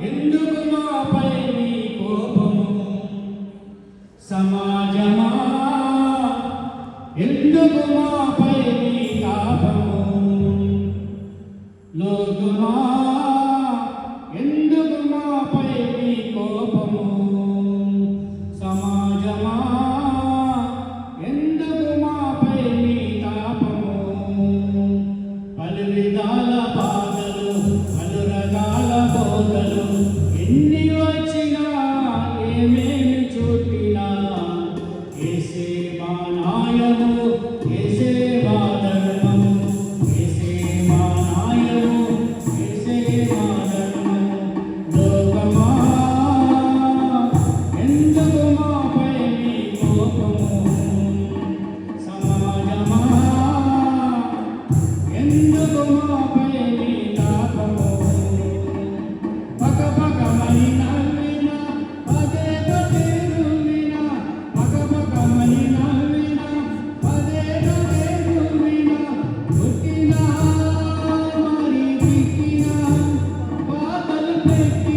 ఎందుకు మాపై నీ కోపము సమాజమా ఎందుకు మాపై నీ తాపము లోకమా ఎందుకు మాపై నీ కోపము సమాజమా ఎందుకు మాపై నీ తాపము పలు విధాల బాధలు పలు రకాల బోధలు ఎన్ని వచ్చినా ఏమేమి చుట్టినా యేసే మా న్యాయము యేసే మా ధర్మము యేసే మా న్యాయము యేసే మా ధర్మము లోకమా ఎందుకు మాపై నీ కోపము సమాజమా ఎందుకు మాపై నీ తాపము పకపకమని నవ్వినా పదే పదే నువ్వినా పకపకమని నవ్వినా పదే పదే నువ్వినా పుట్టినా మరి దిక్కినా బాధలు పెట్టినా